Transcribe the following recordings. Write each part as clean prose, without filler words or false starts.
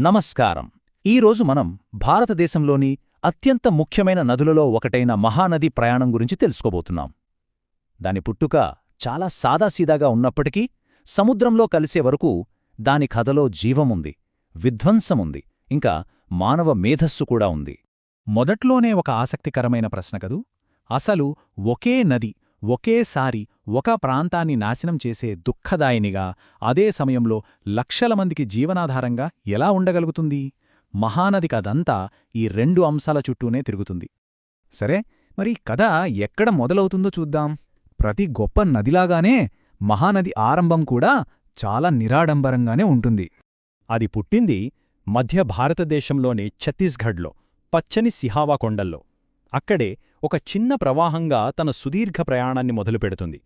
నమస్కారం. ఈరోజు మనం భారతదేశంలోని అత్యంత ముఖ్యమైన నదులలో ఒకటైన మహానది ప్రయాణం గురించి తెలుసుకోబోతున్నాం. దాని పుట్టుక చాలా సాదాసీదాగా ఉన్నప్పటికీ సముద్రంలో కలిసే వరకు దాని కథలో జీవముంది, విధ్వంసముంది, ఇంకా మానవ మేధస్సు కూడా ఉంది. మొదట్లోనే ఒక ఆసక్తికరమైన ప్రశ్న కదూ. అసలు ఒకే నది ఒకేసారి ఒక ప్రాంతాన్ని నాశనం చేసే దుఃఖదాయినిగా, అదే సమయంలో లక్షల మందికి జీవనాధారంగా ఎలా ఉండగలుగుతుంది? మహానది కథంతా ఈ రెండు అంశాల చుట్టూనే తిరుగుతుంది. సరే, మరి కథ ఎక్కడ మొదలవుతుందో చూద్దాం. ప్రతి గొప్ప నదిలాగానే మహానది ఆరంభం కూడా చాలా నిరాడంబరంగానే ఉంటుంది. అది పుట్టింది మధ్య భారతదేశంలోని ఛత్తీస్గఢ్లో పచ్చని సిహావా కొండల్లో. అక్కడే ఒక చిన్న ప్రవాహంగా తన సుదీర్ఘ ప్రయాణాన్ని మొదలుపెడుతుంది.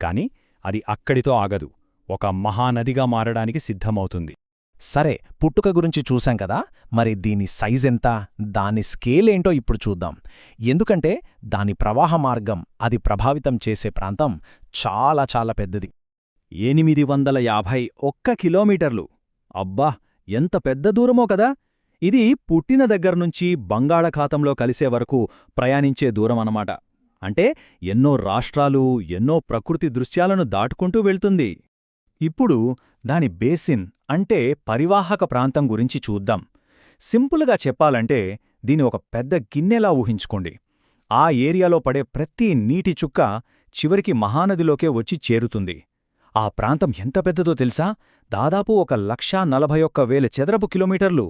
కాని అది అక్కడితో ఆగదు, ఒక మహానదిగా మారడానికి సిద్ధమవుతుంది. సరే, పుట్టుక గురించి చూశాం కదా, మరి దీని సైజెంత, దాని స్కేలేంటో ఇప్పుడు చూద్దాం. ఎందుకంటే దాని ప్రవాహ మార్గం, అది ప్రభావితం చేసే ప్రాంతం చాలా చాలా పెద్దది. 851 కిలోమీటర్లు. అబ్బా, ఎంత పెద్ద దూరమో కదా! ఇది పుట్టిన దగ్గర్నుంచి బంగాళాఖాతంలో కలిసే వరకు ప్రయాణించే దూరమన్నమాట. అంటే ఎన్నో రాష్ట్రాలు, ఎన్నో ప్రకృతి దృశ్యాలను దాటుకుంటూ వెళ్తుంది. ఇప్పుడు దాని బేసిన్ అంటే పరివాహక ప్రాంతం గురించి చూద్దాం. సింపుల్గా చెప్పాలంటే దీని ఒక పెద్ద గిన్నెలా ఊహించుకోండి. ఆ ఏరియాలో పడే ప్రతి నీటి చుక్క చివరికి మహానదిలోకే వచ్చి చేరుతుంది. ఆ ప్రాంతం ఎంత పెద్దదో తెలుసా? దాదాపు 1,41,000 చదరపు కిలోమీటర్లు.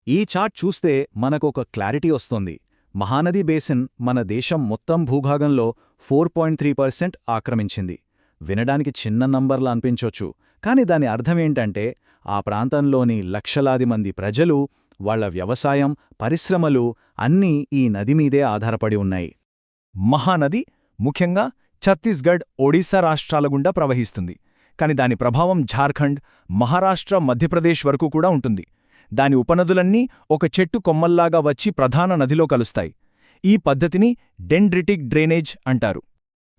ఈ చార్ట్ చూస్తే మనకొక క్లారిటీ వస్తుంది. మహానది బేసిన్ మన దేశం మొత్తం భూభాగంలో 4.3% ఆక్రమించింది. వినడానికి చిన్న నంబర్లా అనిపించొచ్చు, కాని దాని అర్థమేంటంటే ఆ ప్రాంతంలోని లక్షలాది మంది ప్రజలు, వాళ్ల వ్యవసాయం, పరిశ్రమలు అన్నీ ఈ నదిమీదే ఆధారపడి ఉన్నాయి. మహానది ముఖ్యంగా ఛత్తీస్గఢ్, ఒడిశా రాష్ట్రాల గుండా ప్రవహిస్తుంది. కాని దాని ప్రభావం ఝార్ఖండ్, మహారాష్ట్ర, మధ్యప్రదేశ్ వరకు కూడా ఉంటుంది. దాని ఉపనదులన్నీ ఒక చెట్టు కొమ్మల్లాగా వచ్చి ప్రధాన నదిలో కలుస్తాయి. ఈ పద్ధతిని డెండ్రిటిక్ డ్రైనేజ్ అంటారు.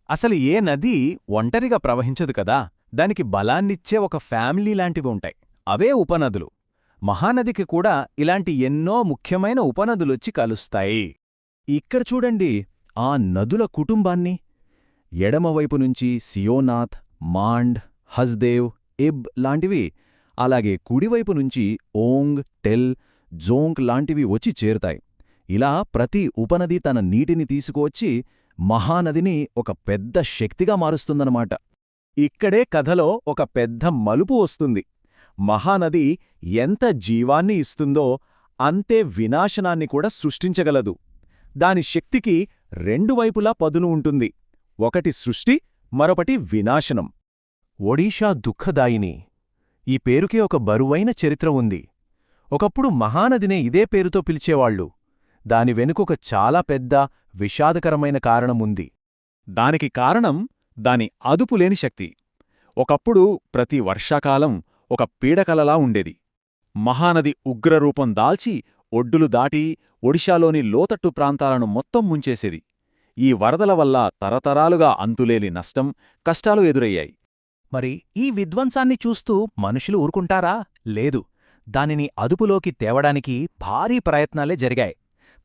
అసలు ఏ నది ఒంటరిగా ప్రవహించదు కదా, దానికి బలాన్నిచ్చే ఒక ఫ్యామిలీ లాంటివి ఉంటాయి, అవే ఉపనదులు. మహానదికి కూడా ఇలాంటి ఎన్నో ముఖ్యమైన ఉపనదులొచ్చి కలుస్తాయి. ఇక్కడ చూడండి ఆ నదుల కుటుంబాన్ని. ఎడమవైపు నుంచి సియోనాథ్, మాండ్, హస్దేవ్, ఇబ్ లాంటివి, అలాగే కుడివైపు నుంచి ఓంగ్, టెల్, జోంగ్ లాంటివి వచ్చి చేరుతాయి. ఇలా ప్రతి ఉపనది తన నీటిని తీసుకువచ్చి మహానదిని ఒక పెద్ద శక్తిగా మారుస్తుందన్నమాట. ఇక్కడే కథలో ఒక పెద్ద మలుపు వస్తుంది. మహానది ఎంత జీవాన్ని ఇస్తుందో అంతే వినాశనాన్ని కూడా సృష్టించగలదు. దాని శక్తికి రెండు వైపులా పదును ఉంటుంది. ఒకటి సృష్టి, మరొకటి వినాశనం. ఒడిషా దుఃఖదాయిని. ఈ పేరుకే ఒక బరువైన చరిత్ర ఉంది. ఒకప్పుడు మహానదినే ఇదే పేరుతో పిలిచేవాళ్లు. దాని వెనుకొక చాలా పెద్ద, విషాదకరమైన కారణముంది. దానికి కారణం దాని అదుపులేని శక్తి. ఒకప్పుడు ప్రతి వర్షాకాలం ఒక పీడకలలా ఉండేది. మహానది ఉగ్రరూపం దాల్చి ఒడ్డులు దాటి ఒడిషాలోని లోతట్టు ప్రాంతాలను మొత్తం ముంచేసేది. ఈ వరదల వల్ల తరతరాలుగా అంతులేని నష్టం, కష్టాలు ఎదురయ్యాయి. మరి ఈ విధ్వంసాన్ని చూస్తూ మనుషులు ఊరుకుంటారా? లేదు. దానిని అదుపులోకి తేవడానికి భారీ ప్రయత్నాలే జరిగాయి.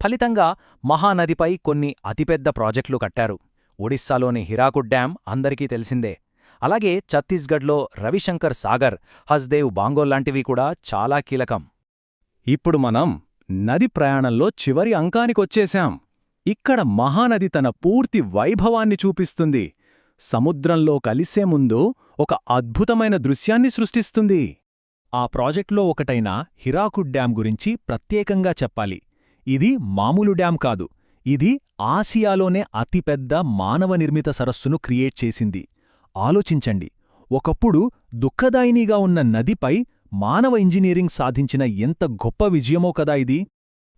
ఫలితంగా మహానదిపై కొన్ని అతిపెద్ద ప్రాజెక్టులు కట్టారు. ఒడిస్సాలోని హిరాకుడ్ డ్యాం అందరికీ తెలిసిందే. అలాగే ఛత్తీస్గఢ్లో రవిశంకర్ సాగర్, హస్దేవ్ బాంగోల్ లాంటివి కూడా చాలా కీలకం. ఇప్పుడు మనం నది ప్రయాణంలో చివరి అంకానికొచ్చేశాం. ఇక్కడ మహానది తన పూర్తి వైభవాన్ని చూపిస్తుంది. సముద్రంలో కలిసే ముందు ఒక అద్భుతమైన దృశ్యాన్ని సృష్టిస్తుంది. ఆ ప్రాజెక్ట్లో ఒకటైన హిరాకుడ్ డ్యాం గురించి ప్రత్యేకంగా చెప్పాలి. ఇది మామూలు డ్యాం కాదు. ఇది ఆసియాలోనే అతిపెద్ద మానవ నిర్మిత సరస్సును క్రియేట్ చేసింది. ఆలోచించండి, ఒకప్పుడు దుఃఖదాయినిగా ఉన్న నదిపై మానవ ఇంజనీరింగ్ సాధించిన ఎంత గొప్ప విజయమో కదా ఇది.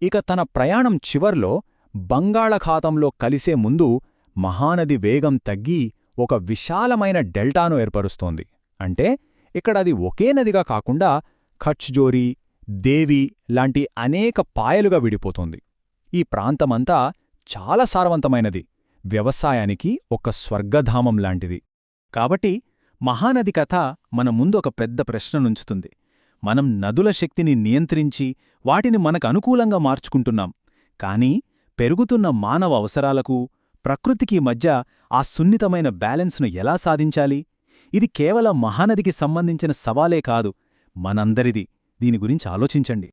ఇక తన ప్రయాణం చివర్లో బంగాళాఖాతంలో కలిసే ముందు మహానది వేగం తగ్గి ఒక విశాలమైన డెల్టాను ఏర్పరుస్తోంది. అంటే ఇక్కడది ఒకే నదిగా కాకుండా ఖట్జ్జోరీ, దేవి లాంటి అనేక పాయలుగా విడిపోతోంది. ఈ ప్రాంతమంతా చాలా సారవంతమైనది, వ్యవసాయానికి ఒక స్వర్గధామం లాంటిది. కాబట్టి మహానది కథ మన ముందు ఒక పెద్ద ప్రశ్ననుంచుతుంది. మనం నదుల శక్తిని నియంత్రించి వాటిని మనకు అనుకూలంగా మార్చుకుంటున్నాం. కానీ పెరుగుతున్న మానవ అవసరాలకు, ప్రకృతికి మధ్య ఆ సున్నితమైన బ్యాలెన్స్ను ఎలా సాధించాలి? ఇది కేవలం మహానదికి సంబంధించిన సవాలే కాదు, మనందరిది. దీని గురించి ఆలోచించండి.